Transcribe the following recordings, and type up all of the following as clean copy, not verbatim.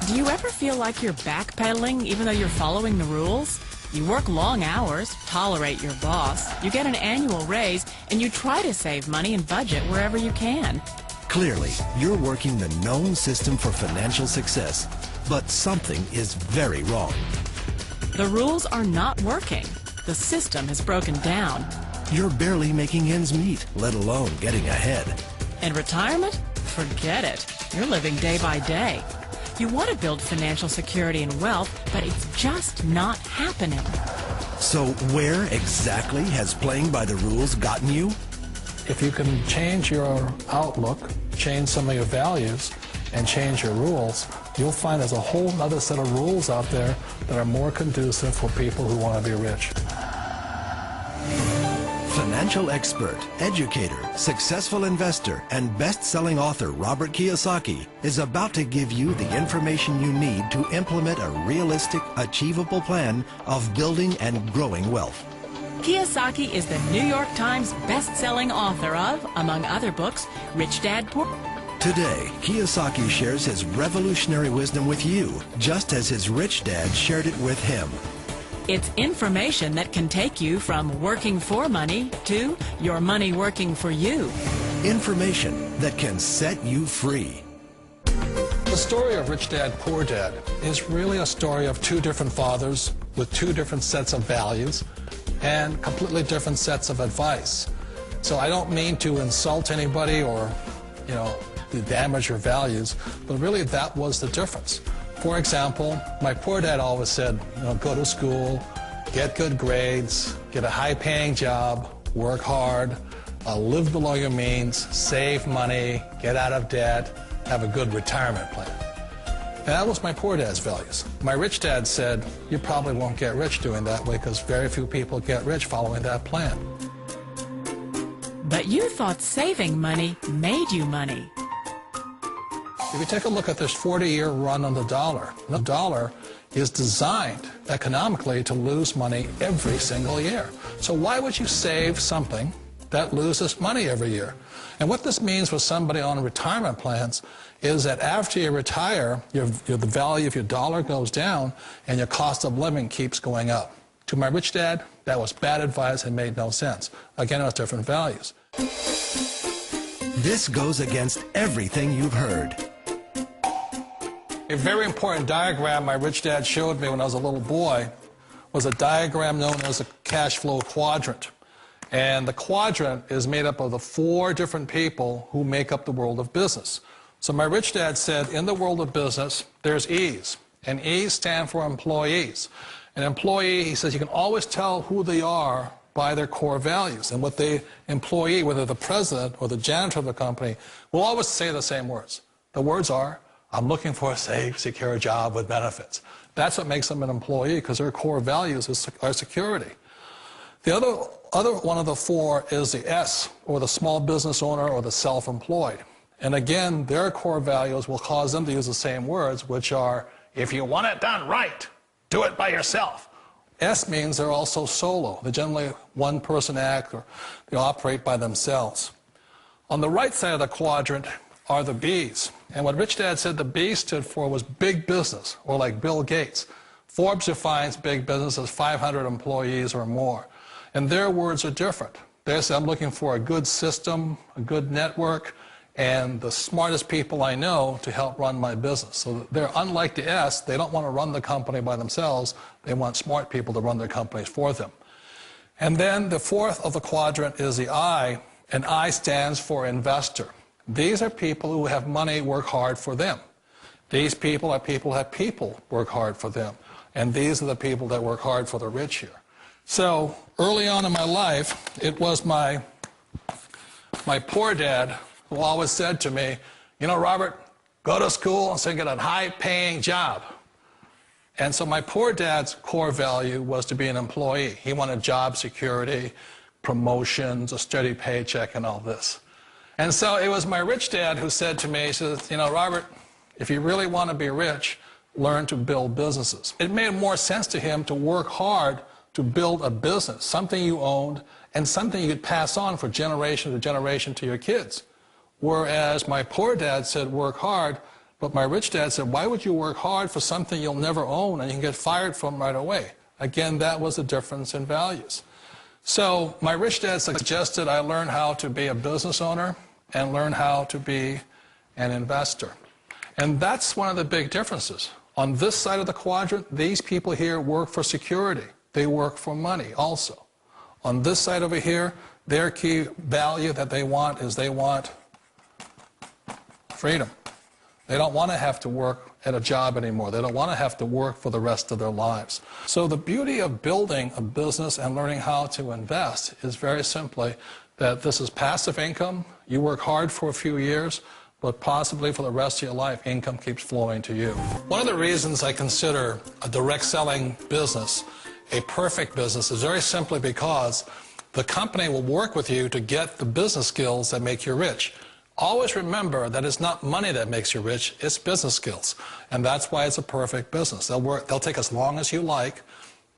Do you ever feel like you're backpedaling even though you're following the rules? You work long hours, tolerate your boss, you get an annual raise, and you try to save money and budget wherever you can. Clearly, you're working the known system for financial success, but something is very wrong. The rules are not working. The system has broken down. You're barely making ends meet, let alone getting ahead. And retirement? Forget it. You're living day by day. You want to build financial security and wealth, but it's just not happening. So where exactly has playing by the rules gotten you? If you can change your outlook, change some of your values, and change your rules, you'll find there's a whole other set of rules out there that are more conducive for people who want to be rich. Financial expert, educator, successful investor, and best-selling author Robert Kiyosaki is about to give you the information you need to implement a realistic, achievable plan of building and growing wealth. Kiyosaki is the New York Times best-selling author of, among other books, Rich Dad, Poor Dad. Today, Kiyosaki shares his revolutionary wisdom with you, just as his rich dad shared it with him. It's information that can take you from working for money to your money working for you. Information that can set you free. The story of Rich Dad, Poor Dad is really a story of two different fathers with two different sets of values and completely different sets of advice. So I don't mean to insult anybody or, to damage your values, but really that was the difference. For example, my poor dad always said, go to school, get good grades, get a high-paying job, work hard, live below your means, save money, get out of debt, have a good retirement plan. And that was my poor dad's values. My rich dad said, you probably won't get rich doing that way because very few people get rich following that plan. But you thought saving money made you money. If you take a look at this 40-year run on the dollar is designed economically to lose money every single year. So why would you save something that loses money every year? And what this means for somebody on retirement plans is that after you retire, the value of your dollar goes down and your cost of living keeps going up. To my rich dad, that was bad advice and made no sense. Again, it was different values. This goes against everything you've heard. A very important diagram my rich dad showed me when I was a little boy was a diagram known as a cash flow quadrant. And the quadrant is made up of the 4 different people who make up the world of business. So my rich dad said, in the world of business, there's E's. And E's stand for employees. An employee, he says, you can always tell who they are by their core values. And what the employee, whether the president or the janitor of the company, will always say the same words. The words are, I'm looking for a safe, secure job with benefits. That's what makes them an employee, because their core values are security. The other one of the 4 is the S, or the small business owner or the self-employed. And again, their core values will cause them to use the same words, which are, if you want it done right, do it by yourself. S means they're also solo. They're generally one-person act, or they operate by themselves. On the right side of the quadrant are the B's. And what Rich Dad said the B stood for was big business, or like Bill Gates. Forbes defines big business as 500 employees or more. And their words are different. They say, I'm looking for a good system, a good network, and the smartest people I know to help run my business. So they're unlike the S. They don't want to run the company by themselves. They want smart people to run their companies for them. And then the 4th of the quadrant is the I, and I stands for investor. These are people who have money work hard for them. These people are people who have people work hard for them. And these are the people that work hard for the rich here. So early on in my life, it was my poor dad who always said to me, Robert, go to school and so get a high-paying job. And so my poor dad's core value was to be an employee. He wanted job security, promotions, a steady paycheck, and all this. And so it was my rich dad who said to me, he says, Robert, if you really want to be rich, learn to build businesses. It made more sense to him to work hard to build a business, something you owned and something you could pass on for generation to generation to your kids. Whereas my poor dad said work hard, But my rich dad said, why would you work hard for something you'll never own and you can get fired from right away? Again, that was the difference in values. So my rich dad suggested I learn how to be a business owner and learn how to be an investor. And that's one of the big differences. On this side of the quadrant, these people here work for security. They work for money also. On this side over here, their key value that they want is they want freedom. They don't want to have to work at a job anymore. They don't want to have to work for the rest of their lives. So the beauty of building a business and learning how to invest is very simply that this is passive income. You work hard for a few years, but possibly for the rest of your life, income keeps flowing to you. One of the reasons I consider a direct selling business a perfect business is very simply because the company will work with you to get the business skills that make you rich. Always remember that it's not money that makes you rich, it's business skills. And that's why it's a perfect business. They'll take as long as you like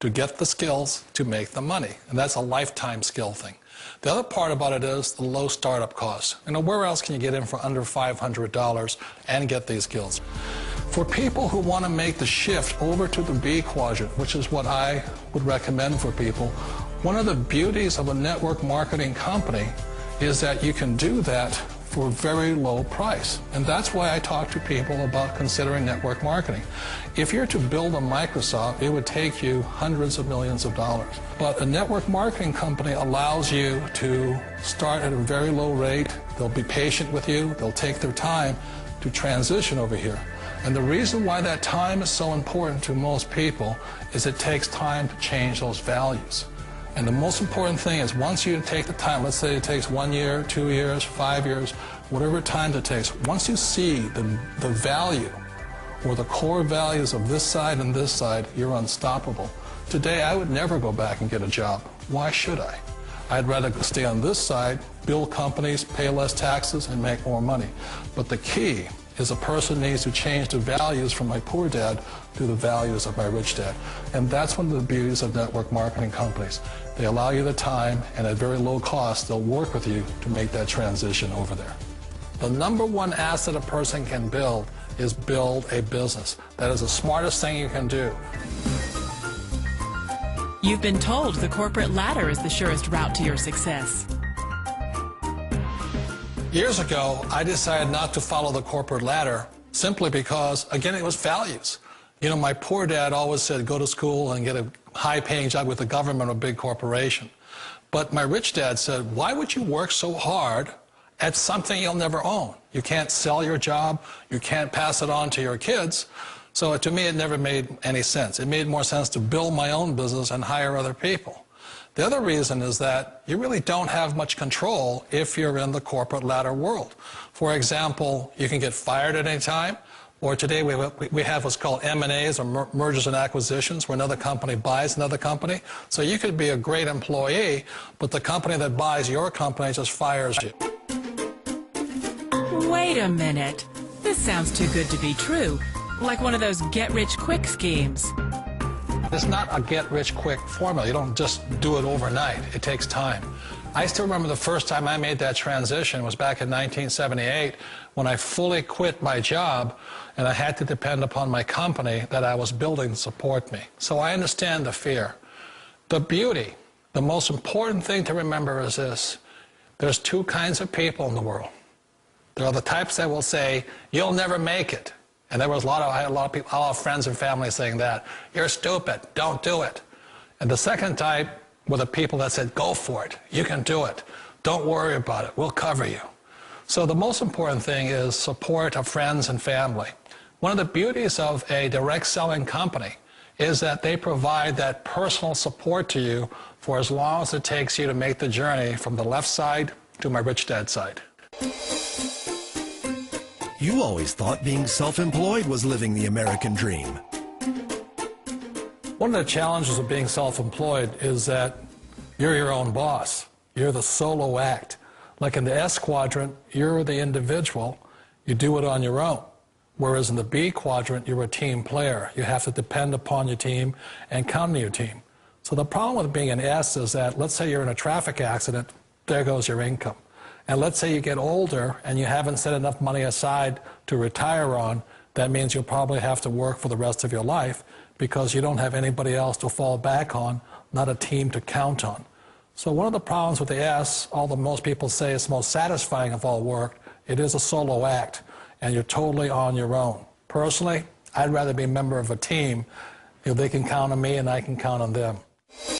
to get the skills to make the money. And that's a lifetime skill thing. The other part about it is the low startup cost. You know, where else can you get in for under $500 and get these skills? For people who want to make the shift over to the B quadrant, which is what I would recommend for people, one of the beauties of a network marketing company is that you can do that for a very low price. And that's why I talk to people about considering network marketing. If you're to build a Microsoft, it would take you hundreds of millions of dollars. But a network marketing company allows you to start at a very low rate. They'll be patient with you. They'll take their time to transition over here. And the reason why that time is so important to most people is it takes time to change those values. And the most important thing is once you take the time, let's say it takes 1 year, 2 years, 5 years, whatever time it takes, once you see the value or the core values of this side and this side, you're unstoppable. Today, I would never go back and get a job. Why should I? I'd rather stay on this side, build companies, pay less taxes, and make more money. But the key is a person needs to change the values from my poor dad to the values of my rich dad. And that's one of the beauties of network marketing companies. They allow you the time, and at very low cost, they'll work with you to make that transition over there. The number one asset a person can build is build a business. That is the smartest thing you can do. You've been told the corporate ladder is the surest route to your success. Years ago, I decided not to follow the corporate ladder simply because, again, it was values. You know, my poor dad always said, go to school and get a high-paying job with the government or a big corporation. But my rich dad said, why would you work so hard at something you'll never own? You can't sell your job. You can't pass it on to your kids. So to me, it never made any sense. It made more sense to build my own business and hire other people. The other reason is that you really don't have much control if you're in the corporate ladder world. For example, you can get fired at any time, or today we have what's called M&As, or mergers and acquisitions, where another company buys another company. So you could be a great employee, but the company that buys your company just fires you. Wait a minute. This sounds too good to be true. Like one of those get-rich-quick schemes. It's not a get-rich-quick formula. You don't just do it overnight. It takes time. I still remember the first time I made that transition was back in 1978 when I fully quit my job and I had to depend upon my company that I was building to support me. So I understand the fear. The beauty, the most important thing to remember is this. There's two kinds of people in the world. There are the types that will say, you'll never make it. And I had a lot of people, a lot of friends and family saying that. You're stupid, don't do it. And the second type were the people that said, go for it, you can do it. Don't worry about it, we'll cover you. So the most important thing is support of friends and family. One of the beauties of a direct selling company is that they provide that personal support to you for as long as it takes you to make the journey from the left side to my rich dad side. You always thought being self-employed was living the American dream. One of the challenges of being self-employed is that you're your own boss. You're the solo act. Like in the S quadrant, you're the individual. You do it on your own. Whereas in the B quadrant, you're a team player. You have to depend upon your team and count on your team. So the problem with being an S is that, let's say you're in a traffic accident, there goes your income. And let's say you get older and you haven't set enough money aside to retire on, that means you'll probably have to work for the rest of your life because you don't have anybody else to fall back on, not a team to count on. So one of the problems with the S, although most people say it's the most satisfying of all work, it is a solo act, and you're totally on your own. Personally, I'd rather be a member of a team if they can count on me and I can count on them.